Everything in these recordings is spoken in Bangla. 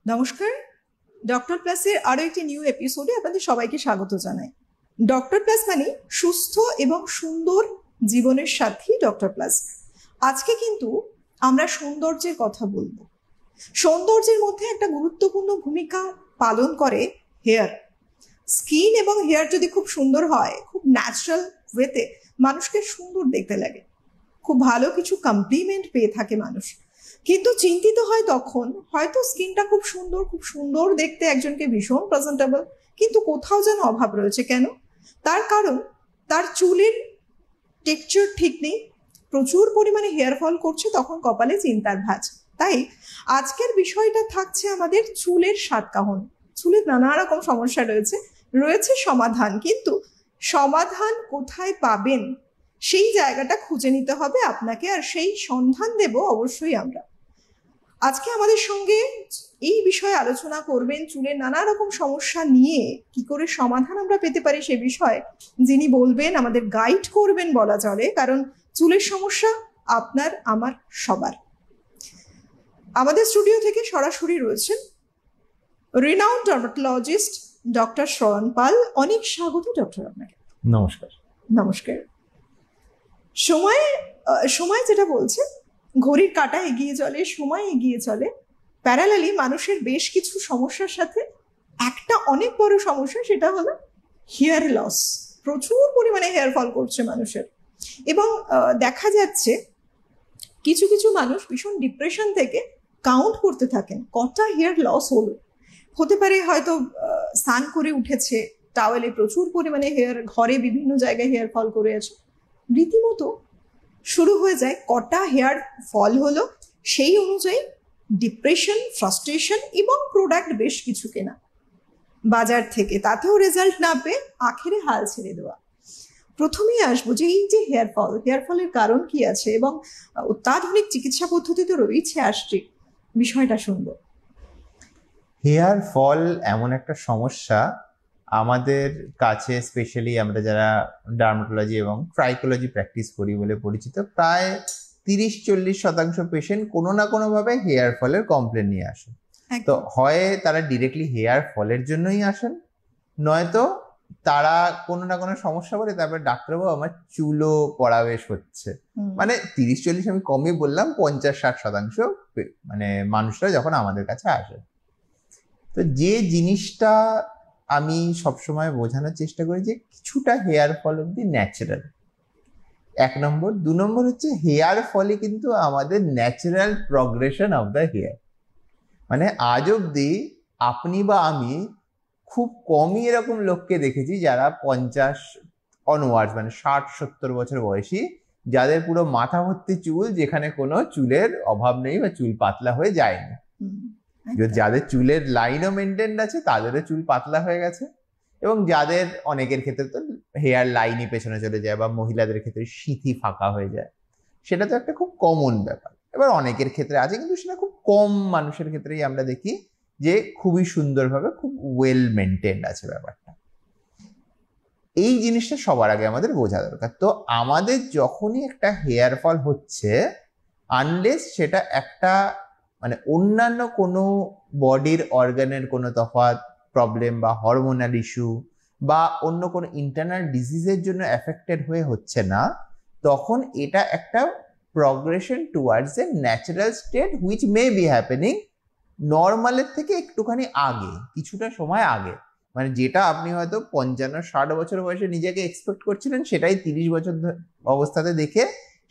নমস্কার। ডক্টর প্লাসের আরো একটি নিউ এপিসোডে আপনাদের সবাইকে স্বাগত জানাই। ডক্টর প্লাস মানে সুস্থ এবং সুন্দর জীবনের সাথী ডক্টর প্লাস। আজকে কিন্তু আমরা সৌন্দর্যের কথা বলবো। সৌন্দর্যের মধ্যে একটা গুরুত্বপূর্ণ ভূমিকা পালন করে হেয়ার। স্কিন এবং হেয়ার যদি খুব সুন্দর হয়, খুব ন্যাচারাল ওয়েতে মানুষকে সুন্দর দেখতে লাগে, খুব ভালো কিছু কমপ্লিমেন্ট পেয়ে থাকে মানুষ। কিন্তু চিন্তিত হয় তখন, হয়তো স্কিনটা খুব সুন্দর দেখতে, একজনকে ভীষণ প্রেজেন্টেবল, কিন্তু কোথাও যেন অভাব রয়েছে। কেন? তার কারণ তার চুলের টেক্সচার ঠিক নেই, প্রচুর পরিমাণে হেয়ার ফল করছে, তখন কপালে চিন্তার ভাঁজ। তাই আজকের বিষয়টা থাকছে আমাদের চুলের সাতকাহন। চুলের নানা রকম সমস্যা রয়েছে সমাধান, কিন্তু সমাধান কোথায় পাবেন সেই জায়গাটা খুঁজে নিতে হবে আপনাকে, আর সেই সন্ধান দেব অবশ্যই আমরা। আজকে আমাদের সঙ্গে এই বিষয়ে আলোচনা করবেন, চুলের নানা রকম সমস্যা নিয়ে কি করে সমাধান আমরা পেতে পারি সে বিষয়ে যিনি বলবেন, আমাদের গাইড করবেন বলা চলে, কারণ চুলের সমস্যা আপনার আমার সবার। আমাদের স্টুডিও থেকে সরাসরি রয়েছেন রিনাউন্ড ডার্মাটোলজিস্ট ডক্টর শ্রয়ন পাল। অনেক স্বাগত ডক্টর আপনাকে। নমস্কার। নমস্কার। সময় যেটা বলছে, ঘড়ির কাঁটা এগিয়ে চলে, সময় এগিয়ে চলে, প্যারালালি মানুষের বেশ কিছু সমস্যার সাথে একটা অনেক বড় সমস্যা, সেটা হলো হেয়ার লস। প্রচুর পরিমাণে হেয়ার ফল করছে মানুষের, এবং দেখা যাচ্ছে কিছু কিছু মানুষ ভীষণ ডিপ্রেশন থেকে কাউন্ট করতে থাকেন কটা হেয়ার লস হলো। হতে পারে হয়তো স্নান করে উঠেছে, টাওয়েলে প্রচুর পরিমাণে হেয়ার, ঘরে বিভিন্ন জায়গায় হেয়ার ফল করে আছে, রীতিমতো শুরু হয়ে যায় কটা হেয়ার ফল হলো, সেই অনুযায়ী ডিপ্রেশন, ফ্রাস্ট্রেশন এবং প্রোডাক্ট বেশ কিছু কেনা বাজার থেকে, তাতেও রেজাল্ট না পেয়ে আখেরে হাল ছেড়ে দেওয়া। প্রথমেই আসবো যে এই যে হেয়ার ফলের কারণ কি আছে, এবং অত্যাধুনিক চিকিৎসা পদ্ধতি তো রয়েছে, আসছে বিষয়টা শুনবো। হেয়ার ফল এমন একটা সমস্যা আমাদের কাছে, স্পেশালি আমরা যারা ডার্মাটোলজি এবং ট্রাইকোলজি প্র্যাকটিস করি বলে পরিচিত, প্রায় 30-40% পেশেন্ট কোনো না কোনোভাবে হেয়ার ফলের কমপ্লেন নিয়ে আসেন। তো হয় তারা ডিরেক্টলি হেয়ার ফলের জন্যই আসেন, নয়তো তারা কোনো না কোনো সমস্যা বলে তারপরে ডাক্তারবাবু আমার চুলও পড়াবেশ হচ্ছে। মানে 30-40 আমি কমই বললাম, 50-60% মানে মানুষরা যখন আমাদের কাছে আসে। তো যে জিনিসটা আমি সবসময় বোঝানোর চেষ্টা করি যে কিছুটা হেয়ার ফল অব্দি ন্যাচারাল, 1 নম্বর। 2 নম্বর হচ্ছে হেয়ার ফলই কিন্তু আমাদের natural progression of the hair. মানে আজ অব্দি আপনি বা আমি খুব কমই এরকম লোককে দেখেছি যারা 50 অনওয়ার্ডস, মানে 60-70 বছর বয়সী, যাদের পুরো মাথা ভর্তি চুল, যেখানে কোনো চুলের অভাব নেই বা চুল পাতলা হয়ে যায়নি। যাদের চুলের লাইনও মেনটেন আছে তাদেরও চুল পাতলা হয়ে গেছে, এবং যাদের অনেকের ক্ষেত্রে তো হেয়ার লাইনই পেছনে চলে যায়, বা মহিলাদের ক্ষেত্রে সিঁথি ফাঁকা হয়ে যায়, সেটা তো একটা খুব কমন ব্যাপার। এবার অনেকের ক্ষেত্রে আছে, কিন্তু সেটা খুব কম মানুষের ক্ষেত্রেই আমরা দেখি যে খুবই সুন্দরভাবে, খুব ওয়েল মেনটেন্ড আছে ব্যাপারটা। এই জিনিসটা সবার আগে আমাদের বোঝা দরকার। তো আমাদের যখনই একটা হেয়ার ফল হচ্ছে, আনলেস সেটা একটা মানে অন্যান্য কোনো বডির অর্গানের কোনো তফাৎ, প্রবলেম বা হরমোনাল ইস্যু বা অন্য কোনো ইন্টারনাল ডিজিজের জন্য এফেক্টেড হয়ে হচ্ছে না, তখন এটা একটা progression towards a natural state which may be happening নর্মালের থেকে একটুখানি আগে, কিছুটা সময় আগে। মানে যেটা আপনি হয়তো 55-60 বছর বয়সে নিজেকে এক্সপেক্ট করছিলেন, সেটাই 30 বছর অবস্থাতে দেখে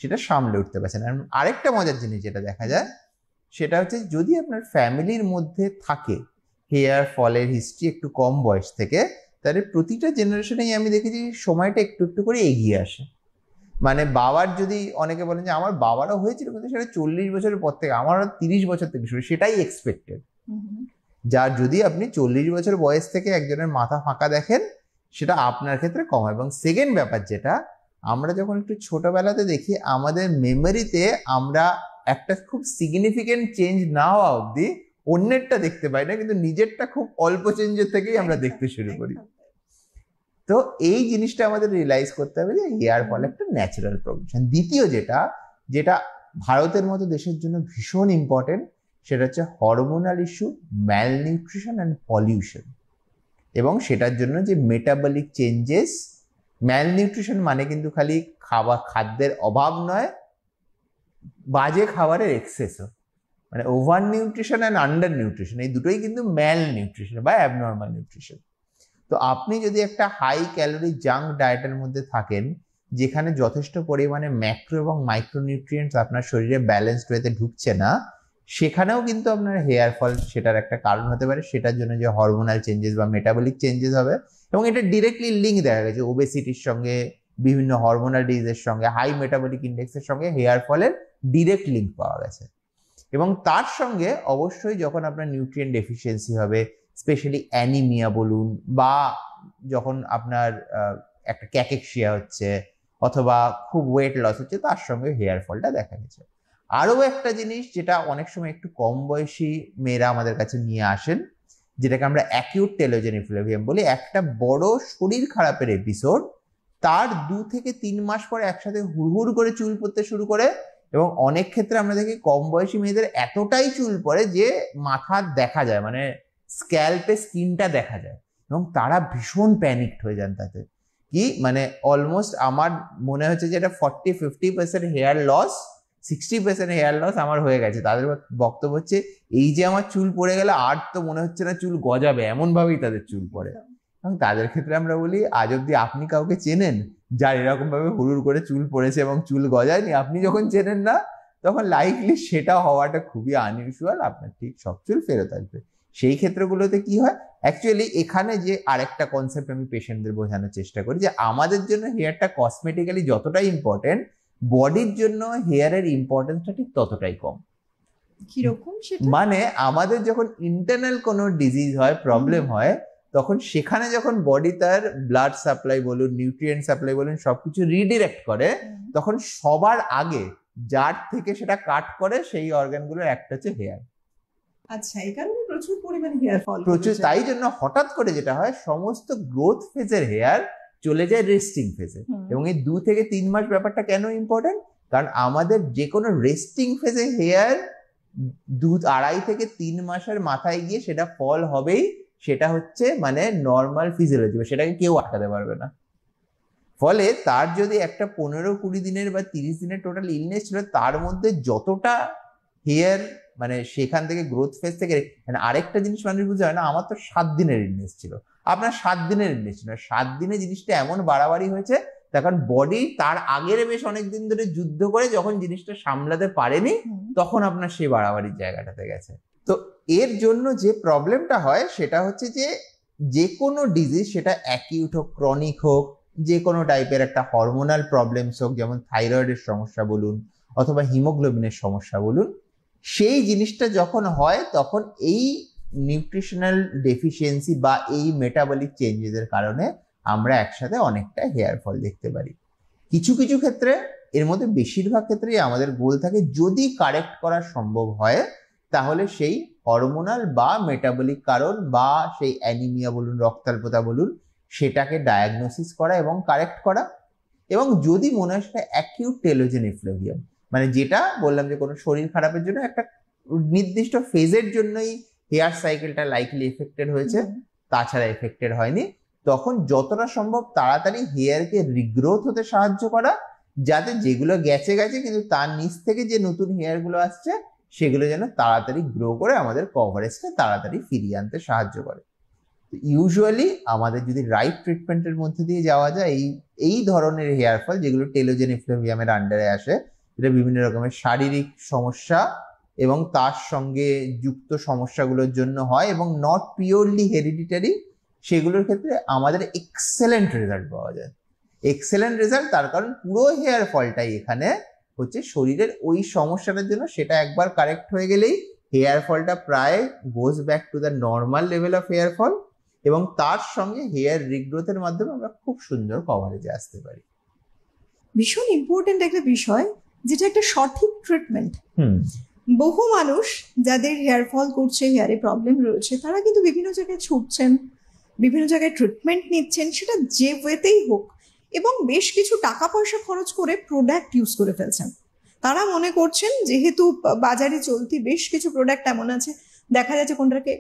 সেটা সামলে উঠতে পারছেন। আর আরেকটা মজার জিনিস যেটা দেখা যায়, সেটা হচ্ছে যদি আপনার ফ্যামিলির মধ্যে থাকে হেয়ার ফলের হিস্ট্রি একটু কম বয়স থেকে, তাহলে প্রতিটা জেনারেশনেই আমি দেখেছি সময়টা একটু একটু করে এগিয়ে আসে। মানে বাবার, যদি অনেকে বলেন যে আমার বাবারও হয়েছিল, কিন্তু সেটা 40 বছরের পর থেকে, আমার 30 বছর থেকে শুরু, সেটাই এক্সপেক্টেড। যার যদি আপনি 40 বছর বয়স থেকে একজনের মাথা ফাঁকা দেখেন, সেটা আপনার ক্ষেত্রে কম হয়। এবং সেকেন্ড ব্যাপার যেটা আমরা যখন একটু ছোটবেলাতে দেখি, আমাদের মেমোরিতে আমরা একটা খুব সিগনিফিকেন্ট চেঞ্জ না হওয়া অবধি অন্যেরটা দেখতে পাই না, কিন্তু নিজেরটা খুব অল্প চেঞ্জের থেকেই আমরা দেখতে শুরু করি। তো এই জিনিসটা আমাদের রিয়েলাইজ করতে হবে যে হেয়ার ফল একটা ন্যাচারাল প্রোগ্রেশন। দ্বিতীয় যেটা ভারতের মতো দেশের জন্য ভীষণ ইম্পর্টেন্ট, সেটা হচ্ছে hormonal issue, malnutrition and pollution. এবং সেটার জন্য যে মেটাবলিক চেঞ্জেস, ম্যালনিউট্রিশন মানে কিন্তু খালি খাদ্যের অভাব নয়, বাজে খাবারের এক্সেসও, মানে over nutrition and under nutrition, এই দুটোই কিন্তু ম্যাল নিউট্রিশন বা অ্যাবনর্মাল নিউট্রিশন। তো আপনি যদি একটা হাই ক্যালোরি জাঙ্ক ডায়েটের মধ্যে থাকেন, যেখানে যথেষ্ট পরিমাণে ম্যাক্রো এবং মাইক্রোনিউট্রিয়েন্টস আপনার শরীরে ব্যালেন্সড ওয়েতে ঢুকছে না, সেখানেও কিন্তু আপনার হেয়ার ফল সেটার একটা কারণ হতে পারে। সেটার জন্য যে হরমোনাল চেঞ্জেস বা মেটাবলিক চেঞ্জেস হবে, এবং এটা ডিরেক্টলি লিঙ্ক দেখা গেছে ওবেসিটির সঙ্গে, বিভিন্ন হরমোনাল ডিজিজের সঙ্গে, হাই মেটাবলিক ইন্ডেক্সের সঙ্গে হেয়ার ফলের ডিরেক্ট লিঙ্ক পাওয়া গেছে। এবং তার সঙ্গে অবশ্যই যখন আপনার নিউট্রিয়েন্ট ডেফিসিয়েন্সি হবে, স্পেশালি অ্যানিমিয়া বলুন, বা যখন আপনার একটা ক্যাকেকশিয়া হচ্ছে অথবা খুব ওয়েট লস হচ্ছে, তার সঙ্গে হেয়ার ফলটা দেখা গেছে। আরও একটা জিনিস যেটা অনেক সময় একটু কম বয়সী মেয়েরা আমাদের কাছে নিয়ে আসেন, যেটাকে আমরা অ্যাকিউট টেলোজেন ইফ্লুভিয়াম বলি, একটা বড় শরীর খারাপের এপিসোড, তার 2 থেকে 3 মাস পরে একসাথে হুড়হুড় করে চুল পড়তে শুরু করে। এবং অনেক ক্ষেত্রে আমরা দেখি কম বয়সী মেয়েদের এতটাই চুল পড়ে যে মাথা দেখা যায়, মানে স্ক্যাল্পে স্কিনটা দেখা যায়, এবং তারা ভীষণ প্যানিকড হয়ে যান তাতে। কি মানে অলমোস্ট আমার মনে হচ্ছে যে এটা 40-50% হেয়ার লস, 60% হেয়ার লস আমার হয়ে গেছে। তাদের বক্তব্য হচ্ছে এই যে আমার চুল পড়ে গেলে আর তো মনে হচ্ছে না চুল গজাবে, এমন ভাবেই তাদের চুল পড়ে। এবং তাদের ক্ষেত্রে আমরা বলি, আজ অব্দি আপনি কাউকে চেনেন যার এরকম ভাবে হুড়ুড় করে চুল পড়েছে এবং চুল গজায়নি? আপনি যখন চেনেন না, তখন লাইকলি সেটা হওয়াটা খুবই আনইউজুয়াল, আপনার ঠিক সব চুল ফেরত আসবে। সেই ক্ষেত্রগুলোতে কি হয়, অ্যাকচুয়ালি এখানে যে আরেকটা কনসেপ্ট আমি পেশেন্টদের বোঝানোর চেষ্টা করি, যে আমাদের জন্য হেয়ারটা কসমেটিক্যালি যতটাই ইম্পর্টেন্ট, বডির জন্য হেয়ারের ইম্পর্টেন্সটা ঠিক ততটাই কম। কিরকম সেটা? মানে আমাদের যখন ইন্টারনাল কোনো ডিজিজ হয়, প্রবলেম হয়, তখন সেখানে যখন বডি তার ব্লাড সাপ্লাই বলুন, নিউট্রিয়েন্ট সাপ্লাই বলুন, সবকিছু রিডিরেক্ট করে, তখন সবার আগে যার থেকে সেটা কাট করে সেই অর্গানগুলোর একটা হচ্ছে হেয়ার। আচ্ছা, এই কারণে প্রচুর পরিমাণে হেয়ার ফল প্রচুর, তাই জন্য হঠাৎ করে যেটা হয়, সমস্ত গ্রোথ ফেজের হেয়ার চলে যায় রেস্টিং ফেজে। এবং এই 2 থেকে 3 মাস ব্যাপারটা কেন ইম্পর্টেন্ট? কারণ আমাদের যে কোনো রেস্টিং ফেজে হেয়ার 2.5 থেকে 3 মাসের মাথায় গিয়ে সেটা ফল হবেই। সেটা হচ্ছে মানে নর্মাল ফিজিওলজি, সেটাকে কেউ আটকাতে পারবে না। ফলে তার যদি একটা 15-20 দিনের বা 30 দিনের টোটাল ইলনেস ছিল, তার মধ্যে যতটা হেয়ার মানে সেখান থেকে গ্রোথ ফেজ থেকে, মানে আরেকটা জিনিস মানুষ বুঝতে হয় না, আমার তো 7 দিনের ইলনেস ছিল, আপনার 7 দিনের ইলনেস ছিল, 7 দিনে জিনিসটা এমন বাড়াবাড়ি হয়েছে, তখন বডি তার আগের বেশ অনেকদিন ধরে যুদ্ধ করে যখন জিনিসটা সামলাতে পারেনি, তখন আপনার সেই বাড়াবাড়ির জায়গাটাতে গেছে। তো এর জন্য যে প্রবলেমটা হয় সেটা হচ্ছে যে কোনো ডিজিজ, সেটা অ্যাকিউট হোক, ক্রনিক হোক, যে কোনো টাইপের একটা হরমোনাল প্রবলেমস হোক, যেমন থাইরয়েডের সমস্যা বলুন অথবা হিমোগ্লোবিনের সমস্যা বলুন, সেই জিনিসটা যখন হয় তখন এই নিউট্রিশনাল ডেফিসিয়েন্সি বা এই মেটাবলিক চেঞ্জেসের কারণে আমরা একসাথে অনেকটা হেয়ার ফল দেখতে পারি। কিছু কিছু ক্ষেত্রে, এর মধ্যে বেশিরভাগ ক্ষেত্রেই আমাদের গোল থাকে, যদি কারেক্ট করা সম্ভব হয় তাহলে সেই হরমোনাল বা মেটাবলিক কারণ বা সেই অ্যানিমিয়া বলুন, রক্তাল্পতা বলুন, সেটাকে ডায়াগনোসিস করা এবং কারেক্ট করা। এবং যদি মনে হয় সেটা অ্যাকিউট টেলোজেন ইফ্লুভিয়াম, মানে যেটা বললাম যে কোনো শরীর খারাপের জন্য একটা নির্দিষ্ট ফেজের জন্যই হেয়ার সাইকেলটা লাইকলি এফেক্টেড হয়েছে, তাছাড়া এফেক্টেড হয়নি, তখন যতটা সম্ভব তাড়াতাড়ি হেয়ারকে রিগ্রোথ হতে সাহায্য করা, যাতে যেগুলো গেছে গেছে কিন্তু তার নিচ থেকে যে নতুন হেয়ারগুলো আসছে সেগুলো যেন তাড়াতাড়ি গ্রো করে আমাদের কভারেজটা তাড়াতাড়ি ফিরিয়ে আনতে সাহায্য করে। ইউজুয়ালি আমাদের যদি রাইট ট্রিটমেন্টের মধ্যে দিয়ে যাওয়া যায়, এই ধরনের হেয়ার ফল যেগুলো টেলোজেন ইফ্লুভিয়ামের আন্ডারে আসে, যেটা বিভিন্ন রকমের শারীরিক সমস্যা এবং তার সঙ্গে যুক্ত সমস্যাগুলোর জন্য হয় এবং নট পিওরলি হেরিডিটারি, সেগুলোর ক্ষেত্রে আমাদের এক্সেলেন্ট রেজাল্ট পাওয়া যায়। এক্সেলেন্ট রেজাল্ট তার কারণ পুরো হেয়ার ফলটাই এখানে হচ্ছে শরীরের ওই সমস্যাটার জন্য, সেটা একবার কারেক্ট হয়ে গেলেই হেয়ার ফলটা প্রায় goes back to the normal level of hair fall, এবং তার সঙ্গে হেয়ার রিগ্রোথের মাধ্যমে আমরা খুব সুন্দর কভারেজে আসতে পারি। ভীষণ ইম্পর্টেন্ট একটা বিষয়, যেটা একটা সঠিক ট্রিটমেন্ট। বহু মানুষ যাদের হেয়ার ফল করছে, হেয়ারে প্রবলেম রয়েছে, তারা কিন্তু বিভিন্ন জায়গায় ছুটছেন, বিভিন্ন জায়গায় ট্রিটমেন্ট নিচ্ছেন, সেটা যে ওয়েতেই হোক, এবং বেশ কিছু টাকা পয়সা খরচ করে প্রোডাক্ট ইউজ করে ফেলছেন। তারা মনে করছেন যেহেতু বাজারে চলতি বেশ কিছু প্রোডাক্ট এমন আছে, দেখা যাচ্ছে কোনটাকে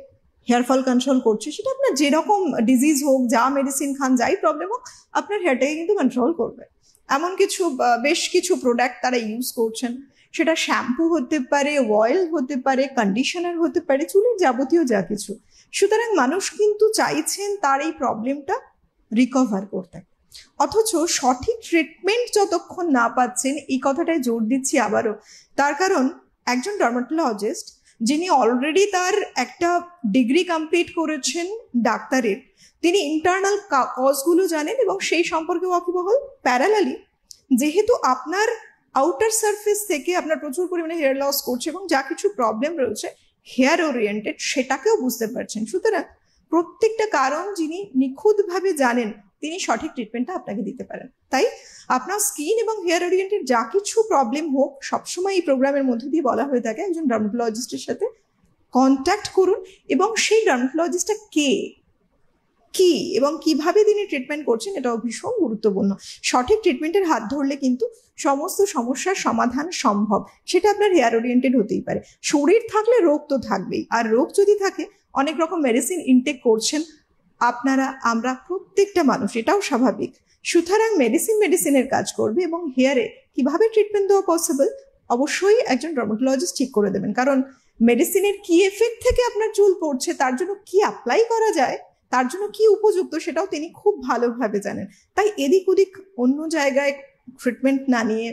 হেয়ার ফল কন্ট্রোল করছে, সেটা আপনার যেরকম ডিজিজ হোক, যা মেডিসিন খান, যাই প্রবলেম হোক, আপনার হেয়ারটাকে কিন্তু কন্ট্রোল করবে। এমন কিছু বেশ কিছু প্রোডাক্ট তারা ইউজ করছেন, সেটা শ্যাম্পু হতে পারে, অয়েল হতে পারে, কন্ডিশনার হতে পারে, চুলের যাবতীয় যা কিছু। সুতরাং মানুষ কিন্তু চাইছেন তার এই প্রবলেমটা রিকভার করতে, অথচ সঠিক ট্রিটমেন্ট যতক্ষণ না পাচ্ছেন, এই কথাটায় জোর দিচ্ছি আবারও, তার কারণ একজন ডার্মাটোলজিস্ট যিনি অলরেডি তার একটা ডিগ্রি কমপ্লিট করেছেন ডাক্তারের, তিনি ইন্টারনাল কজগুলো জানেন এবং সেই সম্পর্কে ওয়াকিবহাল। প্যারালালি যেহেতু আপনার আউটার সারফেস থেকে আপনার প্রচুর পরিমাণে হেয়ার লস করছে এবং যা কিছু প্রবলেম রয়েছে হেয়ার ওরিয়েন্টেড, সেটাকেও বুঝতে পারছেন। সুতরাং প্রত্যেকটা কারণ যিনি নিখুঁতভাবে জানেন, তিনি সঠিক ট্রিটমেন্টটা আপনাকে দিতে পারেন। তাই আপনার স্কিন এবং হেয়ার ওরিয়েন্টেড যা কিছু প্রবলেম হোক, সবসময় এই প্রোগ্রামের মধ্যে দিয়ে বলা হয়ে থাকে একজন ডার্মাটোলজিস্টের সাথে কন্ট্যাক্ট করুন, এবং সেই ডার্মাটোলজিস্টটা কে, কি এবং কিভাবে তিনি ট্রিটমেন্ট করছেন, এটাও ভীষণ গুরুত্বপূর্ণ। সঠিক ট্রিটমেন্টের হাত ধরলে কিন্তু সমস্ত সমস্যার সমাধান সম্ভব। সেটা আপনার হেয়ার ওরিয়েন্টেড হতেই পারে। শরীর থাকলে রোগ তো থাকবেই, আর রোগ যদি থাকে অনেক রকম মেডিসিন ইনটেক করছেন আপনারা, আমরা প্রত্যেকটা মানুষ, এটাও স্বাভাবিক। সুতরাং মেডিসিনের কাজ করবে, এবং হেয়ারে কিভাবে ট্রিটমেন্ট দেওয়া পসিবল অবশ্যই একজন ডার্মাটোলজিস্ট ঠিক করে দেবেন। কারণ মেডিসিনের কি এফেক্ট থেকে আপনার চুল পড়ছে, তার জন্য কি অ্যাপ্লাই করা যায়, তার জন্য কি উপযুক্ত, সেটাও তিনি খুব ভালোভাবে জানেন। তাই এদিক ওদিক অন্য জায়গায় ট্রিটমেন্ট না নিয়ে,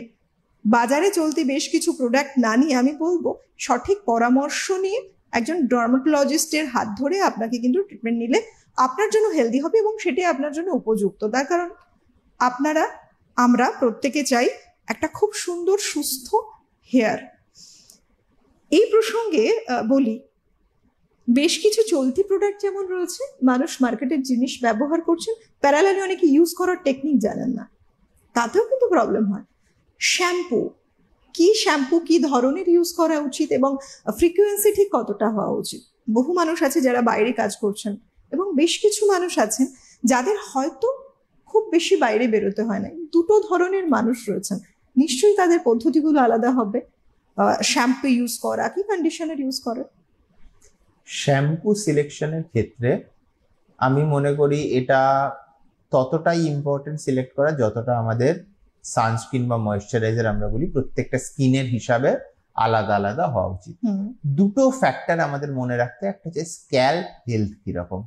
বাজারে চলতি বেশ কিছু প্রোডাক্ট না নিয়ে, আমি বলবো সঠিক পরামর্শ নিয়ে একজন ডার্মাটোলজিস্টের হাত ধরে আপনাকে কিন্তু ট্রিটমেন্ট নিলে আপনার জন্য হেলদি হবে এবং সেটাই আপনার জন্য উপযুক্ত। তার কারণ আমরা প্রত্যেকে চাই একটা খুব সুন্দর সুস্থ হেয়ার। এই প্রসঙ্গে বলি, বেশ কিছু চলতি প্রোডাক্ট যেমন রয়েছে, মানুষ মার্কেটের জিনিস ব্যবহার করছেন, প্যারালালি অনেকে ইউজ করার টেকনিক জানেন না, তাতেও কিন্তু প্রবলেম হয়। শ্যাম্পু কি ধরনের ইউজ করা উচিত এবং ফ্রিকোয়েন্সি ঠিক কতটা হওয়া উচিত। বহু মানুষ আছে যারা বাইরে কাজ করছেন, এবং বেশ কিছু মানুষ আছেন যাদের হয়তো খুব বেশি বাইরে বেরোতে হয় না। দুটো ধরনের মানুষ রয়েছেন, নিশ্চয়ই তাদের পদ্ধতিগুলো আলাদা হবে, শ্যাম্পু ইউজ করা কি কন্ডিশনার ইউজ করা। শ্যাম্পু সিলেকশনের ক্ষেত্রে আমি মনে করি এটা ততটাই ইম্পর্টেন্ট সিলেক্ট করা যতটা আমাদের সানস্ক্রিন বা ময়েশ্চারাইজার আমরা বলি, প্রত্যেকটা স্কিনের হিসাবে আলাদা আলাদা হওয়া উচিত। দুটো ফ্যাক্টর আমাদের মনে রাখতে, একটা হচ্ছে স্ক্যাল্প হেলথ কিরকম,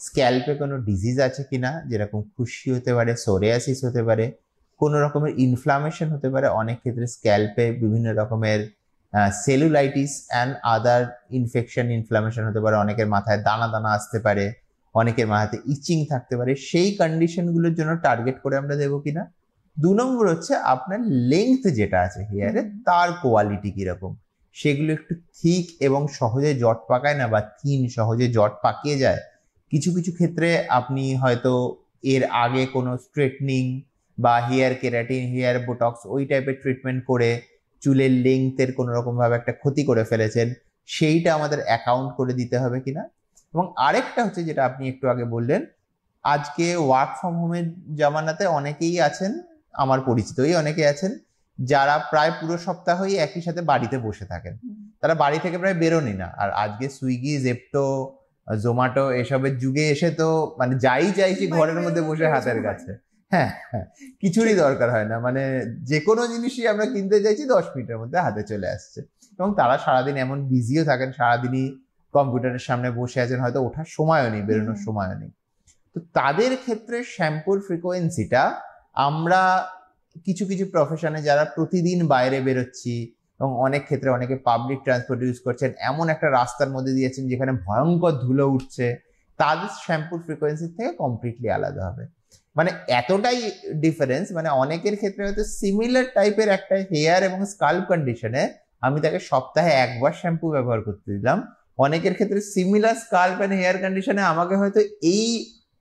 স্ক্যাল্পে কোনো ডিজিজ আছে কিনা, যেরকম খুশকি হতে পারে, সোরিয়াসিস হতে পারে, কোনো রকমের ইনফ্লামেশন হতে পারে, অনেক ক্ষেত্রে স্ক্যাল্পে বিভিন্ন রকমের সেলুলাইটিস অ্যান্ড আদার ইনফ্লামেশন হতে পারে, অনেকের মাথায় দানা দানা আসতে পারে, অনেকের মাথাতে ইচিং থাকতে পারে। সেই কন্ডিশনগুলোর জন্য টার্গেট করে আমরা দেবো কিনা। 2 নম্বর হচ্ছে আপনার লেংথ যেটা আছে হেয়ারে, তার কোয়ালিটি কিরকম, সেগুলো একটু থিক এবং সহজে জট পাকায় না, বা থিন সহজে জট পাকিয়ে যায়। কিছু কিছু ক্ষেত্রে আপনি হয়তো এর আগে কোনো স্ট্রেটনিং বা হেয়ার কেরাটিন, হেয়ার বোটক্স ওই টাইপের ট্রিটমেন্ট করে চুলের লেংথের কোনো রকম ভাবে একটা ক্ষতি করে ফেলেছেন, সেইটা আমাদের অ্যাকাউন্ট করে দিতে হবে কিনা। এবং আরেকটা হচ্ছে যেটা আপনি একটু আগে বললেন, আজকে ওয়ার্ক ফ্রম হোমের জামানাতে অনেকেই আছেন, আমার পরিচিতই অনেকে আছেন, যারা প্রায় পুরো সপ্তাহই একই সাথে বাড়িতে বসে থাকেন, তারা বাড়ি থেকে প্রায় বেরোনি না। আর আজকে সুইগি, জেপ্টো, জোম্যাটো এসবের যুগে এসে তো মানে যাই চাইছি ঘরের মধ্যে বসে হাতের কাছে। হ্যাঁ, কিছুরই দরকার হয় না, মানে যে কোনো জিনিসই আমরা কিনতে চাইছি 10 মিনিটের মধ্যে হাতে চলে আসছে। এবং তারা সারাদিন এমন বিজিও থাকেন, সারাদিনই কম্পিউটারের সামনে বসে আছেন, হয়তো ওঠার সময়ও নেই, বেরোনোর সময়ও নেই। তো তাদের ক্ষেত্রে শ্যাম্পুর ফ্রিকোয়েন্সিটা আমরা কিছু কিছু প্রফেশনে যারা প্রতিদিন বাইরে বেরোচ্ছি, এবং অনেক ক্ষেত্রে অনেকে পাবলিক ট্রান্সপোর্ট ইউজ করছেন, এমন একটা রাস্তার মধ্যে দিয়েছেন যেখানে ভয়ঙ্কর ধুলো উঠছে, তাদের শ্যাম্পুর ফ্রিকোয়েন্সির থেকে কমপ্লিটলি আলাদা হবে। মানে এতটাই ডিফারেন্স, মানে অনেকের ক্ষেত্রে হয়তো সিমিলার টাইপের একটা হেয়ার এবং স্কাল্প কন্ডিশনে আমি তাকে সপ্তাহে 1 বার শ্যাম্পু ব্যবহার করতে দিলাম, অনেকের ক্ষেত্রে সিমিলার স্কাল্প অ্যান্ড হেয়ার কন্ডিশনে আমাকে হয়তো এই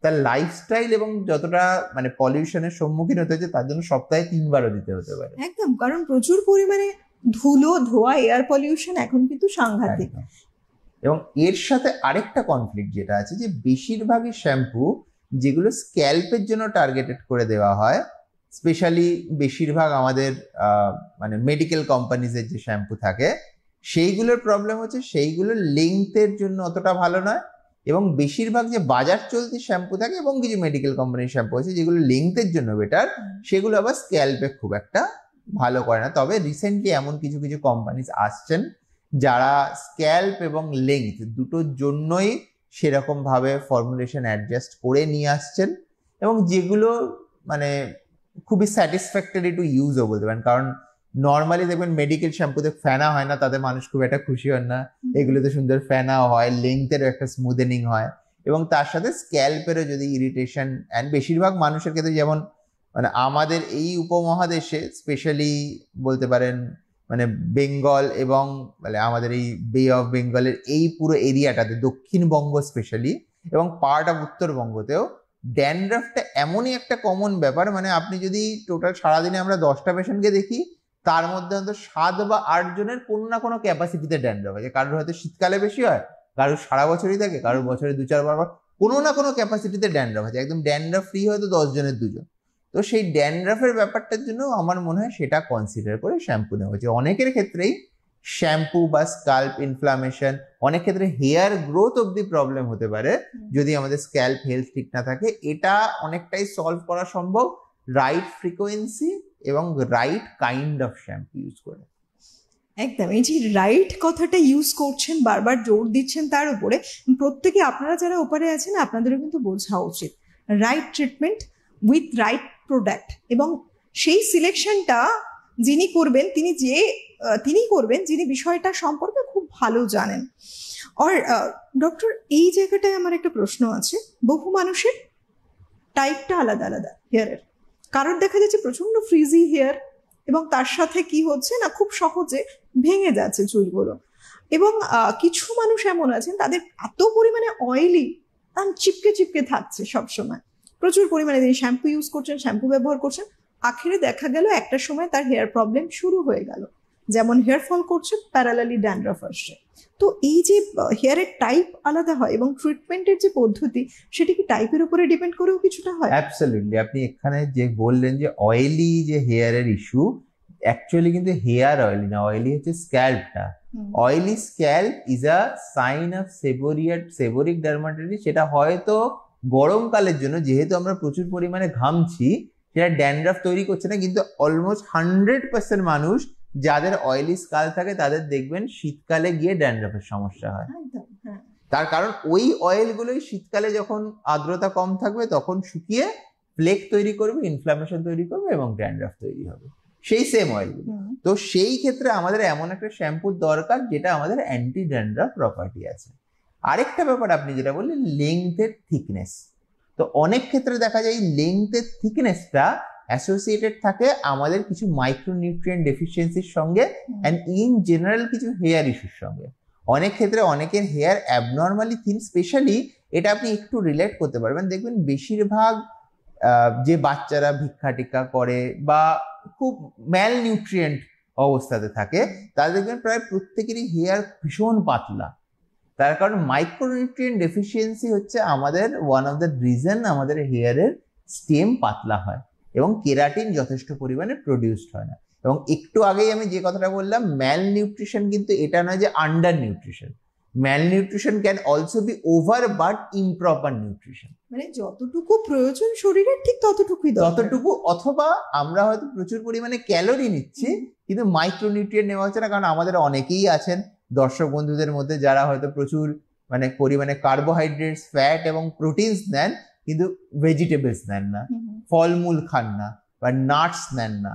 তার লাইফস্টাইল এবং যতটা মানে পলিউশনের সম্মুখীন হতে হচ্ছে তার জন্য সপ্তাহে 3 বারও দিতে হতে পারে। একদম, কারণ প্রচুর পরিমাণে ধুলো, ধোয়া, এয়ার পলিউশন এখন কিন্তু সাংঘাতিক। এবং এর সাথে আরেকটা কনফ্লিক্ট যেটা আছে, যে বেশিরভাগই শ্যাম্পু যেগুলো স্ক্যাল্পের জন্য টার্গেটেড করে দেওয়া হয়, স্পেশালি বেশিরভাগ আমাদের মানে মেডিকেল কোম্পানিজের যে শ্যাম্পু থাকে সেইগুলোর প্রবলেম হচ্ছে সেইগুলোর লেংথের জন্য অতটা ভালো নয়, এবং বেশিরভাগ যে বাজার চলতি শ্যাম্পু থাকে এবং কিছু মেডিকেল কোম্পানির শ্যাম্পু আছে যেগুলো লেংথের জন্য বেটার, সেগুলো আবার স্ক্যাল্পে খুব একটা ভালো করে না। তবে রিসেন্টলি এমন কিছু কিছু কোম্পানিজ আসছেন যারা স্ক্যাল্প এবং লেংথ দুটোর জন্যই সেরকম ভাবে ফর্মুলেশন অ্যাডজাস্ট করে নিয়ে আসছেন, এবং যেগুলো মানে খুবই স্যাটিসফ্যাক্টরি টু ইউজও বলতে পারেন। কারণ নর্মালি দেখবেন মেডিকেল শ্যাম্পুতে ফেনা হয় না, তাতে মানুষ খুব একটা খুশি হন না। এগুলোতে সুন্দর ফেনাও হয়, লেংথেরও একটা স্মুদেনিং হয়, এবং তার সাথে স্ক্যাল্পেরও যদি ইরিটেশন, অ্যান্ড বেশিরভাগ মানুষের ক্ষেত্রে যেমন মানে আমাদের এই উপমহাদেশে স্পেশালি বলতে পারেন মানে বেঙ্গল এবং মানে আমাদের এই বে অফ বেঙ্গলের এই পুরো এরিয়াটাতে, দক্ষিণবঙ্গ স্পেশালি এবং পার্ট অফ উত্তরবঙ্গতেও ড্যান্ড্রাফটা এমনই একটা কমন ব্যাপার। মানে আপনি যদি টোটাল সারাদিনে আমরা 10টা পেশেন্টকে দেখি, তার মধ্যে অন্তত 7 বা 8 জনের কোনো না কোনো ক্যাপাসিটিতে ড্যান্ড্রাফ আছে। কারোর হয়তো শীতকালে বেশি হয়, কারোর সারা বছরই থাকে, কারোর বছরে 2-4 বার কোনো না কোনো ক্যাপাসিটিতে ড্যান্ড্রাফ আছে। একদম ড্যান্ড্রাফ ফ্রি হয়তো 10 জনের 2 জন। তো সেই ড্যান্ড্রাফের ব্যাপারটার জন্য আমার মনে হয় সেটা কনসিডার করে শ্যাম্পু নেওয়া হচ্ছে। অনেকের ক্ষেত্রেই শ্যাম্পু বা স্ক্যাল্প ইনফ্লামেশন, অনেক ক্ষেত্রে হেয়ার গ্রোথ অব্দি প্রবলেম হতে পারে যদি আমাদের স্ক্যাল্প হেলথ ঠিক না থাকে। এটা অনেকটাই সলভ করা সম্ভব রাইট ফ্রিকোয়েন্সি এবং right kind of shampoo use করে। একদম, এই যে রাইট কথাটা ইউজ করছেন, বারবার জোর দিচ্ছেন তার উপরে, প্রত্যেকে আপনারা যারা ওপারে আছেন আপনাদেরও কিন্তু বোঝা উচিত right treatment with right product, এবং সেই সিলেকশনটা যিনি করবেন তিনি করবেন যিনি বিষয়টা সম্পর্কে খুব ভালো জানেন। আর ডক্টর, এই জায়গাটায় আমার একটা প্রশ্ন আছে। বহু মানুষের টাইপটা আলাদা আলাদা হেয়ারের, কারোর দেখা যাচ্ছে প্রচন্ড ফ্রিজি হেয়ার, এবং তার সাথে কি হচ্ছে না খুব সহজে ভেঙে যাচ্ছে চুলগুলো, এবং কিছু মানুষ এমন আছেন তাদের এত পরিমাণে অয়েলি, তার চিপকে চিপকে থাকছে সবসময়, প্রচুর পরিমাণে তিনি শ্যাম্পু ইউজ করছেন, শ্যাম্পু ব্যবহার করছেন, আখেরে দেখা গেল একটা সময় তার হেয়ার প্রবলেম শুরু হয়ে গেল, যেমন হেয়ার ফল করছে, প্যারালালি ড্যান্ড্রাফ আসছে। তো এই যে হেয়ারের টাইপ আলাদা হয় এবং ট্রিটমেন্টের যে পদ্ধতি সেটা কি টাইপের উপরে ডিপেন্ড করেও কিছুটা হয়? অ্যাবসলিউটলি। আপনি এখানে যে বললেন যে অয়েলি যে হেয়ারের ইস্যু, অ্যাকচুয়ালি কিন্তু হেয়ার অয়েলি না, অয়েলি হচ্ছে স্ক্যাল্পটা। Oily scalp is a sign of seborrheic dermatitis. সেটা হয়তো গরমকালের জন্য, যেহেতু আমরা প্রচুর পরিমাণে ঘামছি, সেটা ড্যান্ড্রাফ তৈরি করছে না, কিন্তু অলমোস্ট 100% মানুষ যাদের অয়েলি স্কাল থাকে তাদের দেখবেন শীতকালে গিয়ে ড্যান্ড্রাফের সমস্যা হয়। তার কারণ ওই অয়েলগুলোই শীতকালে যখন আর্দ্রতা কম থাকবে তখন শুকিয়ে ফ্লেক তৈরি করবে, ইনফ্লামেশন তৈরি করবে এবং ড্যান্ড্রাফ তৈরি হবে, সেই সেম অয়েলগুলো। তো সেই ক্ষেত্রে আমাদের এমন একটা শ্যাম্পুর দরকার যেটা আমাদের অ্যান্টি ড্যান্ড্রাফ প্রপার্টি আছে। আরেকটা ব্যাপার আপনি যেটা বললেন লেংথের থিকনেস, তো অনেক ক্ষেত্রে দেখা যায় লেংথের থিকনেসটা অ্যাসোসিয়েটেড থাকে আমাদের কিছু মাইক্রোনিউট্রিয়েন্ট ডেফিসিয়েন্সির সঙ্গে অ্যান্ড ইন জেনারেল কিছু হেয়ার ইস্যুর সঙ্গে। অনেক ক্ষেত্রে অনেকের হেয়ার অ্যাবনর্মালি থিন, স্পেশালি এটা আপনি একটু রিলেট করতে পারবেন। দেখবেন বেশিরভাগ যে বাচ্চারা ভিক্ষা টিক্ষা করে বা খুব ম্যাল নিউট্রিয়েন্ট অবস্থাতে থাকে, তাদের দেখবেন প্রায় প্রত্যেকেরই হেয়ার ভীষণ পাতলা। তার কারণ মাইক্রোনিউট্রিয়েন্ট ডেফিসিয়েন্সি হচ্ছে আমাদের ওয়ান অফ দ্য রিজন আমাদের হেয়ারের স্টেম পাতলা হয় এবং কেরাটিন যথেষ্ট পরিমাণে প্রডিউসড হয় না। এবং একটু আগেই আমি যে কথাটা বললাম, ম্যাল নিউট্রিশন কিন্তু এটা নয় যে undernutrition. Malnutrition can also be over but improper nutrition, মানে যতটুকু প্রয়োজন শরীরের ঠিক ততটুকুই, অথবা আমরা হয়তো প্রচুর পরিমাণে ক্যালোরি নিচ্ছি কিন্তু মাইক্রোনিউট্রিয়েন্ট নেওয়া হচ্ছে না। কারণ আমাদের অনেকেই আছেন দর্শক বন্ধুদের মধ্যে যারা হয়তো প্রচুর মানে পরিমাণে কার্বোহাইড্রেটস, ফ্যাট এবং প্রোটিনস নেন কিন্তু ভেজিটেবলস নেন না, ফলমূল খান না বা নাটস নেন না।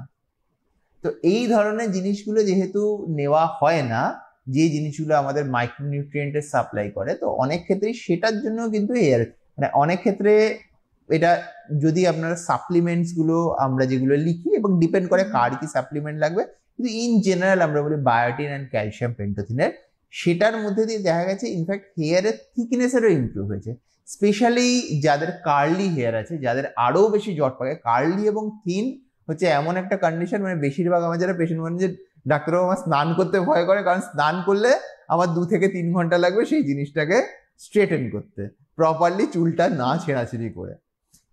তো এই ধরনের জিনিসগুলো যেহেতু নেওয়া হয় না, যে জিনিসগুলো আমাদের মাইক্রোনিউট্রিয়েন্টের সাপ্লাই করে, তো অনেক ক্ষেত্রেই সেটার জন্য কিন্তু মানে অনেক ক্ষেত্রে এটা যদি আপনারা সাপ্লিমেন্টস গুলো আমরা যেগুলো লিখি এবং ডিপেন্ড করে কার কি সাপ্লিমেন্ট লাগবে, কিন্তু ইন জেনারেল আমরা বলি বায়োটিন অ্যান্ড ক্যালসিয়াম পেন্টোথিনের, সেটার মধ্যে দিয়ে দেখা গেছে ইনফ্যাক্ট হেয়ারের থিকনেসেরও ইমপ্রুভ হয়েছে। স্পেশালি যাদের কার্লি হেয়ার আছে, যাদের আরো বেশি জট পাকে, কার্লি এবং থিন হচ্ছে এমন একটা কন্ডিশন, মানে বেশিরভাগ আমার যারা পেশেন্ট বলেন যে ডাক্তারবাবু আমার স্নান করতে ভয় করে, কারণ স্নান করলে আমার 2 থেকে 3 ঘন্টা লাগবে সেই জিনিসটাকে স্ট্রেটেন করতে, প্রপারলি চুলটা না ছেঁড়াছিড়ি করে।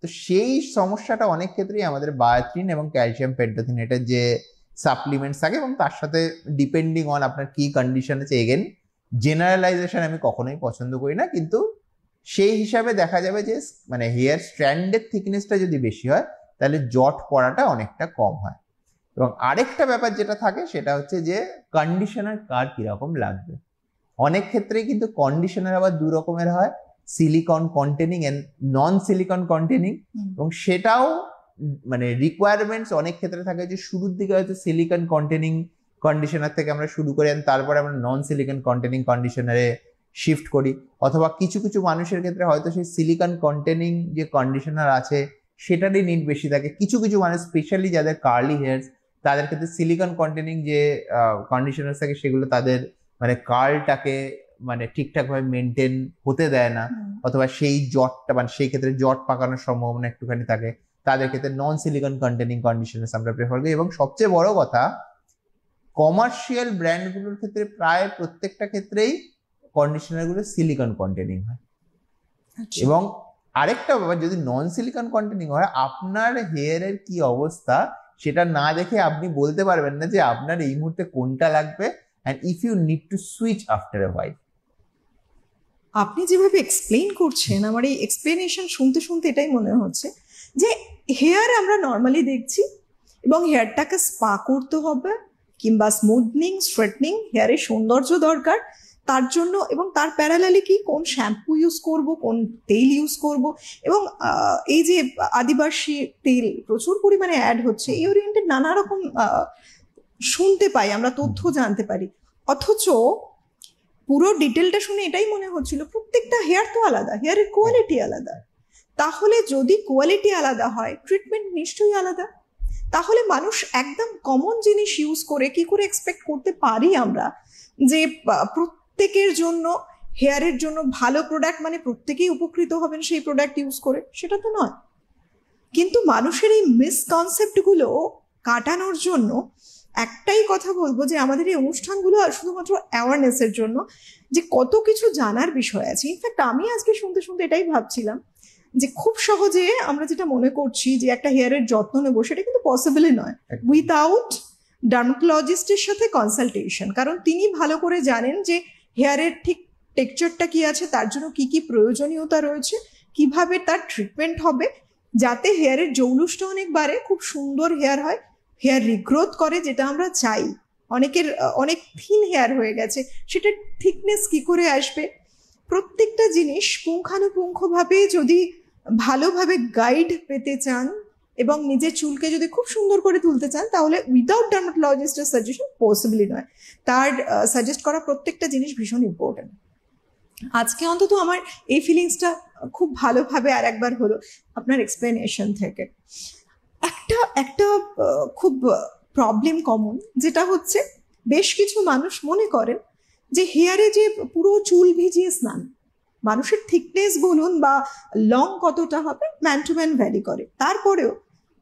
তো সেই সমস্যাটা অনেক ক্ষেত্রেই আমাদের বায়োটিন এবং ক্যালসিয়াম পেন্টোথিনেটের যে সাপ্লিমেন্টস থাকে, এবং তার সাথে ডিপেন্ডিং অন আপনার কি কন্ডিশন আছে, এগেন জেনারেলাইজেশন আমি কখনোই পছন্দ করি না, কিন্তু সেই হিসাবে দেখা যাবে যে মানে হেয়ার স্ট্র্যান্ডের থিকনেসটা যদি বেশি হয় তাহলে জট পড়াটা অনেকটা কম হয়। এবং আরেকটা ব্যাপার যেটা থাকে সেটা হচ্ছে যে কন্ডিশনার কার কিরকম লাগবে। অনেক ক্ষেত্রেই কিন্তু কন্ডিশনার আবার দু রকমের হয়, silicon containing and non silicon containing, এবং সেটাও মানে রিকোয়ারমেন্টস অনেক ক্ষেত্রে থাকে যে শুরুর দিকে হয়তো সিলিকন কন্টেনিং কন্ডিশনার থেকে আমরা শুরু করি, তারপরে আমরা নন সিলিকন কন্টেনিং কন্ডিশনারে শিফট করি, অথবা কিছু কিছু মানুষের ক্ষেত্রে হয়তো সেই সিলিকন কন্টেনিং যে কন্ডিশনার আছে সেটারই নিড বেশি থাকে। কিছু কিছু মানুষ স্পেশালি যাদের কার্লি হেয়ার্স তাদের ক্ষেত্রে সিলিকন কন্টেনিং যে কন্ডিশনার থাকে সেগুলো তাদের মানে কার্লটাকে মানে ঠিকঠাকভাবে মেনটেন হতে দেয় না, অথবা সেই জটটা মানে সেই ক্ষেত্রে জট পাকানোর সম্ভাবনা একটুখানি থাকে, তাদের ক্ষেত্রে নন সিলিকন কন্টেনিং কন্ডিশনার আমরা প্রেফার করি। এবং সবচেয়ে বড় কথা, কমার্শিয়াল ব্র্যান্ডগুলোর ক্ষেত্রে প্রায় প্রত্যেকটা ক্ষেত্রেই কন্ডিশনারগুলো সিলিকন কন্টেনিং হয়। এবং আরেকটা ব্যাপার, যদি নন সিলিকন কন্টেনিং হয় আপনার হেয়ারের কি অবস্থা সেটা না দেখে আপনি বলতে পারবেন না যে আপনার এই মুহূর্তে কোনটা লাগবে, and if you need to switch after a while. আপনি যেভাবে এক্সপ্লেইন করছেন, আমার এই এক্সপ্লেনেশন শুনতে শুনতে এটাই মনে হচ্ছে যে হেয়ার আমরা নর্মালি দেখছি এবং হেয়ারটাকে স্পা করতে হবে কিংবা স্মুথনিং স্ট্রেটনিং, হেয়ারের সৌন্দর্য দরকার তার জন্য, এবং তার প্যারালালি কি কোন শ্যাম্পু ইউজ করব, কোন তেল ইউজ করব, এবং এই যে আদিবাসী তেল প্রচুর পরিমাণে অ্যাড হচ্ছে, এই ওরিয়েন্টেড নানা রকম শুনতে পাই আমরা, তথ্য জানতে পারি। অথচ পুরো ডিটেলটা শুনে এটাই মনে হচ্ছিল প্রত্যেকটা হেয়ার তো আলাদা, হেয়ারের কোয়ালিটি আলাদা। তাহলে যদি কোয়ালিটি আলাদা হয় ট্রিটমেন্ট নিশ্চয়ই আলাদা। তাহলে মানুষ একদম কমন জিনিস ইউজ করে কি করে এক্সপেক্ট করতে পারি আমরা যে প্রত্যেকের জন্য হেয়ারের জন্য ভালো প্রোডাক্ট মানে প্রত্যেকেই উপকৃত হবেন সেই প্রোডাক্ট ইউজ করে? সেটা তো নয়। কিন্তু মানুষের এই মিসকনসেপ্টগুলো কাটানোর জন্য একটাই কথা বলবো যে আমাদের এই অনুষ্ঠানগুলো শুধুমাত্র অ্যাওয়ারনেসের জন্য, যে কত কিছু জানার বিষয় আছে। ইনফ্যাক্ট আমি আজকে শুনতে শুনতে এটাই ভাবছিলাম যে খুব সহজে আমরা যেটা মনে করছি যে একটা হেয়ারের যত্ন নেবো, সেটা কিন্তু পসিবলই নয় উইথাউট ডার্মাটোলজিস্টের সাথে কনসালটেশন। কারণ তিনি ভালো করে জানেন যে হেয়ারের ঠিক টেক্সচারটা কি আছে, তার জন্য কি কি প্রয়োজনীয়তা রয়েছে, কিভাবে তার ট্রিটমেন্ট হবে যাতে হেয়ারের জৌলুসটা অনেক বাড়ে, খুব সুন্দর হেয়ার হয়, হেয়ার রিগ্রোথ করে যেটা আমরা চাই। অনেকের অনেক থিন হেয়ার হয়ে গেছে, সেটা থিকনেস কি করে আসবে, প্রত্যেকটা জিনিস পুঙ্খানুপুঙ্খভাবে যদি ভালোভাবে গাইড পেতে চান এবং নিজের চুলকে যদি খুব সুন্দর করে তুলতে চান, তাহলে উইদাউট ডার্মাটোলজিস্টের সাজেশন পসিবলই নয়। তার সাজেস্ট করা প্রত্যেকটা জিনিস ভীষণ ইম্পর্টেন্ট। আজকে অন্তত আমার এই ফিলিংসটা খুব ভালোভাবে আর একবার হলো আপনার এক্সপ্লেনেশন থেকে। একটা খুব প্রবলেম কমন, যেটা হচ্ছে বেশ কিছু মানুষ মনে করেন যে হেয়ারে যে পুরো চুল ভিজিয়ে স্নান, মানুষের থিকনেস বলুন বা লং কতটা হবে ম্যান টু ম্যান ভ্যারি করে। তারপরেও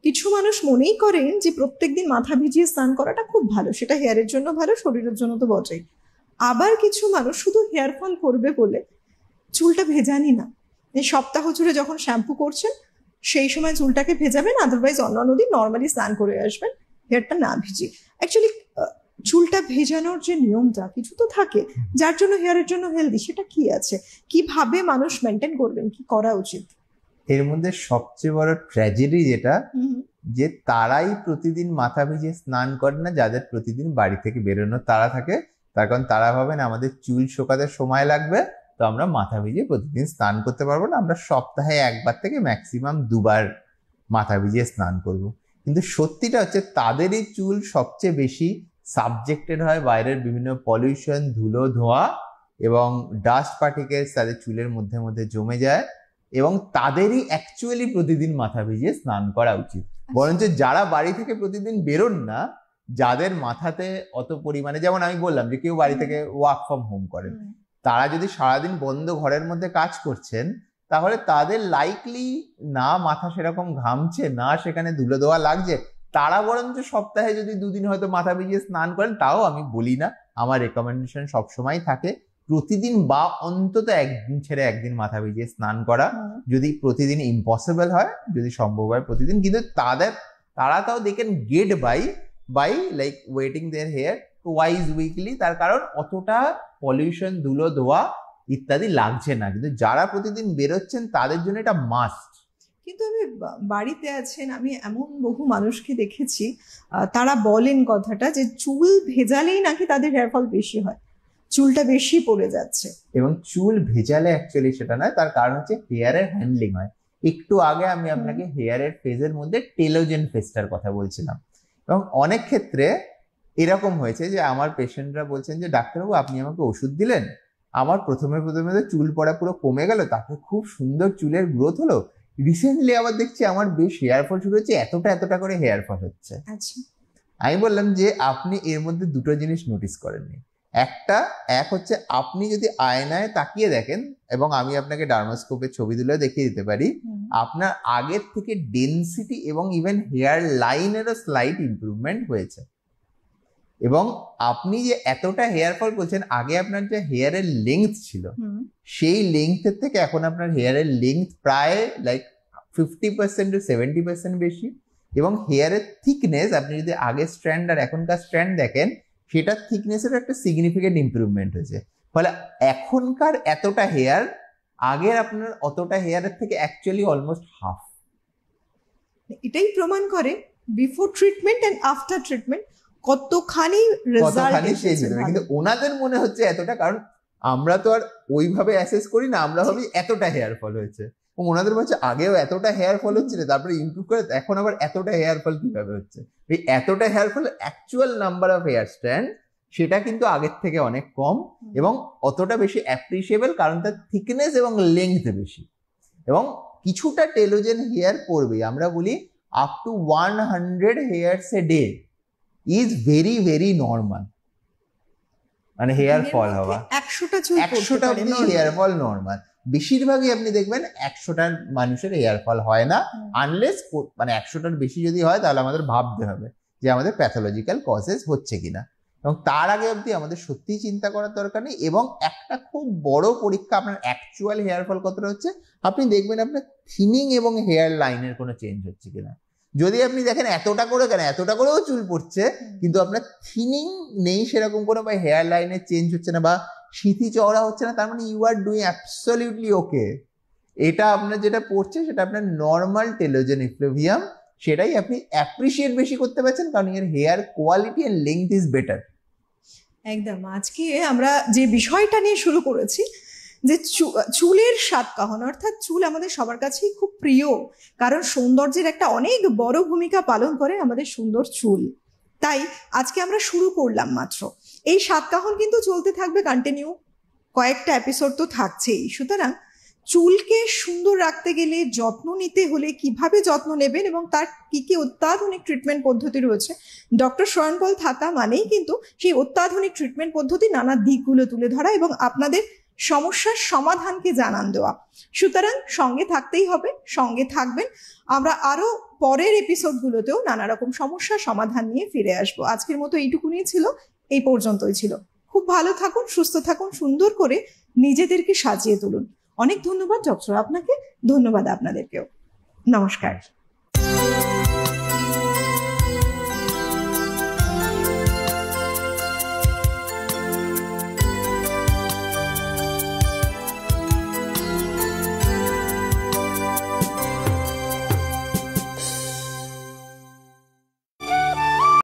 কিছু মানুষ মনেই করেন যে প্রত্যেকদিন মাথা ভিজিয়ে স্নান করাটা খুব ভালো, সেটা হেয়ারের জন্য ভালো, শরীরের জন্য তো বটেই। আবার কিছু মানুষ শুধু হেয়ার ফল করবে বলে চুলটা ভেজানি না, এই সপ্তাহ জুড়ে যখন শ্যাম্পু করছেন সেই সময় চুলটাকে ভেজাবেন, আদারওয়াইজ অন্যান্য দিন নর্মালি স্নান করে আসবেন হেয়ারটা না ভিজিয়ে। অ্যাকচুয়ালি চুলটা ভেজানোর যে নিয়মটা কিছু তো থাকে যার জন্য হেয়ারের জন্য হেলদি, সেটা কি আছে, কিভাবে মানুষ মেনটেন করবেন, কি করা উচিত? এর মধ্যে সবচেয়ে বড় ট্র্যাজেডি যেটা, যে তারাই প্রতিদিন মাথা ভিজিয়ে স্নান করে না যাদের প্রতিদিন বাড়ি থেকে বেরোনোর তাড়া থাকে। তার কারণ তারা ভাবেন আমাদের চুল শোকাতে সময় লাগবে, তো আমরা মাথা ভিজিয়ে প্রতিদিন স্নান করতে পারবো না, আমরা সপ্তাহে একবার থেকে ম্যাক্সিমাম দুবার মাথা ভিজিয়ে স্নান করব। কিন্তু সত্যিটা হচ্ছে তাদেরই চুল সবচেয়ে বেশি সাবজেক্টেড হয় বাইরের বিভিন্ন পলিউশন, ধুলো ধোঁয়া এবং ডাস্ট পার্টিকেলস তাদের চুলের মধ্যে মধ্যে জমে যায়, এবং তাদেরই অ্যাকচুয়ালি প্রতিদিন মাথা ভিজিয়ে স্নান করা উচিত। বরঞ্চ যারা বাড়ি থেকে প্রতিদিন বেরোন না, যাদের মাথাতে অত পরিমাণে, যেমন আমি বললাম যে কেউ বাড়ি থেকে ওয়ার্ক ফ্রম হোম করেন, তারা যদি সারাদিন বন্ধ ঘরের মধ্যে কাজ করছেন, তাহলে তাদের লাইকলি না মাথা সেরকম ঘামছে, না সেখানে ধুলো দেওয়া লাগছে, তারা বরঞ্চ সপ্তাহে যদি দুদিন হয়তো মাথা ভিজিয়ে স্নান করেন, তাও আমি বলি না, আমার রেকমেন্ডেশন সবসময় থাকে প্রতিদিন বা অন্তত একদিন ছেড়ে একদিন মাথা ভিজিয়ে স্নান করা, যদি প্রতিদিন ইম্পসিবল হয়, যদি সম্ভব হয় প্রতিদিন, কিন্তু তারা তাও they can get by like wetting their hair twice weekly, তার কারণ অতটা পলিউশন, ধুলো ধোয়া ইত্যাদি লাগছে না। কিন্তু যারা প্রতিদিন বেরোচ্ছেন তাদের জন্য এটা মাস্ট। কিন্তু আমি বাড়িতে আছেন, আমি এমন বহু মানুষকে দেখেছি তারা বলেন কথাটা যে চুল ভেজালেই নাকি তাদের হেয়ার ফল বেশি হয়, চুলটা বেশি পড়ে যাচ্ছে। এবং চুল ভেজালে অ্যাকচুয়ালি সেটা নয়, তার কারণ হচ্ছে হেয়ারের হ্যান্ডলিং হয়। একটু আগে আমি আপনাকে হেয়ারের ফেজের মধ্যে টেলোজেন ফেজটার কথা বলছিলাম, এবং অনেক ক্ষেত্রে এরকম হয়েছে যে আমার পেশেন্টরা বলছেন যে ডাক্তারবাবু আপনি আমাকে ওষুধ দিলেন, আমার প্রথমে চুল পড়া পুরো কমে গেল, তারপরে খুব সুন্দর চুলের গ্রোথ হলো, রিসেন্টলি আবার দেখছি আমার বেশ হেয়ার ফল শুরু হচ্ছে, এতটা করে হেয়ার ফল হচ্ছে। আমি বললাম যে আপনি এর মধ্যে দুটো জিনিস নোটিস করেননি। এক হচ্ছে আপনি যদি আয়নায় তাকিয়ে দেখেন, এবং আমি আপনাকে ডার্মাস্কোপের ছবি তুলে দেখিয়ে দিতে পারি, আপনার আগের থেকে ডেনসিটি এবং ইভেন হেয়ার লাইনেরও স্লাইট ইমপ্রুভমেন্ট হয়েছে। এবং আপনি যে এতটা হেয়ার ফল বলছেন, আগে আপনার যে হেয়ারের লেংথ ছিল সেই লেংথের থেকে এখন আপনার হেয়ারের লেংথ প্রায় লাইক 50% to 70% বেশি, এবং হেয়ারের থিকনেস আপনি যদি আগের স্ট্র্যান্ড আর এখনকার স্ট্র্যান্ড দেখেন, সেটার থিকনেসের একটা সিগনিফিকেন্ট ইমপ্রুভমেন্ট হয়েছে। ফলে এখনকার এতটা হেয়ার আগের আপনার অতটা হেয়ারের থেকে অ্যাকচুয়ালি অলমোস্ট হাফ। এটাই প্রমাণ করে before treatment and after treatment কতখানি রেজাল্ট এসেছে। কিন্তু ওনাদের মনে হচ্ছে এতটা, কারণ আমরা তো আর ওইভাবে অ্যাসেস করি না, আমরা ভাবি এতটা হেয়ার ফল হয়েছে, এবং ওনাদের হচ্ছে আগেও এতটা হেয়ার ফল হচ্ছিল, তারপরে ইমপ্রুভ করে এখন আবার এতটা হেয়ার ফল কিভাবে হচ্ছে। এই এতটা hair fall actual number of hair strand সেটা কিন্তু আগের থেকে অনেক কম, এবং অতটা বেশি অ্যাপ্রিসিয়েবল কারণ তার থিকনেস এবং লেংথ বেশি, এবং কিছুটা টেলোজেন হেয়ার পড়বে। আমরা বলি up to 100 here's a day is very very normal, মানে হেয়ার ফল হওয়া 100টা অব্দি হেয়ার ফল নর্মাল। বেশিরভাগই আপনি দেখবেন 100টার মানুষের হেয়ার ফল হয় না, আনলেস মানে 100টার বেশি যদি হয় তাহলে আমাদের ভাবতে হবে যে আমাদের প্যাথোলজিক্যাল কজেস হচ্ছে কিনা, এবং তার আগে অব্দি আমাদের সত্যিই চিন্তা করার দরকার নেই। এবং একটা খুব বড় পরীক্ষা আপনার অ্যাকচুয়াল হেয়ার ফল কতটা হচ্ছে, আপনি দেখবেন আপনার থিনিং এবং হেয়ার লাইনের কোনো চেঞ্জ হচ্ছে কিনা। যদি আপনি দেখেন এতটা করেও চুল পড়ছে কিন্তু আপনার থিনিং নেই সেরকম কোনো, বা হেয়ার লাইনের চেঞ্জ হচ্ছে না, বা সিঁথি চওড়া হচ্ছে না, তার মানে you are doing absolutely okay. এটা আপনার যেটা পড়ছে সেটা আপনার নর্মাল টেলোজেন ইফ্লুভিয়াম, সেটাই আপনি অ্যাপ্রিসিয়েট বেশি করতে পারছেন, কারণ এর hair quality and length is better. একদম। আজকে আমরা যে বিষয়টা নিয়ে শুরু করেছি যে চুলের সাতকাহন, অর্থাৎ চুল আমাদের সবার কাছেই খুব প্রিয়, কারণ সৌন্দর্যের একটা অনেক বড় ভূমিকা পালন করে আমাদের সুন্দর চুল। তাই আজকে আমরা শুরু করলাম মাত্র। এই সাতকাহন কিন্তু চলতে থাকবে কন্টিনিউ, কয়েকটা এপিসোড তো থাকছেই। সুতরাং চুলকে সুন্দর রাখতে গেলে, যত্ন নিতে হলে কিভাবে যত্ন নেবেন এবং তার কি কি অত্যাধুনিক ট্রিটমেন্ট পদ্ধতি রয়েছে, ডক্টর শরণপল থাতা মানেই কিন্তু সেই অত্যাধুনিক ট্রিটমেন্ট পদ্ধতি নানা দিকগুলো তুলে ধরা এবং আপনাদের সমস্যার সমাধানকে জানান দেওয়া। সুতরাং সঙ্গে থাকতেই হবে, সঙ্গে থাকবেন। আমরা আরো পরের এপিসোডগুলোতেও নানা রকম সমস্যার সমাধান নিয়ে ফিরে আসবো। আজকের মতো এইটুকুনি ছিল, এই পর্যন্তই ছিল। খুব ভালো থাকুন, সুস্থ থাকুন, সুন্দর করে নিজেদেরকে সাজিয়ে তুলুন। অনেক ধন্যবাদ ডক্টর আপনাকে, ধন্যবাদ আপনাদেরকেও। নমস্কার।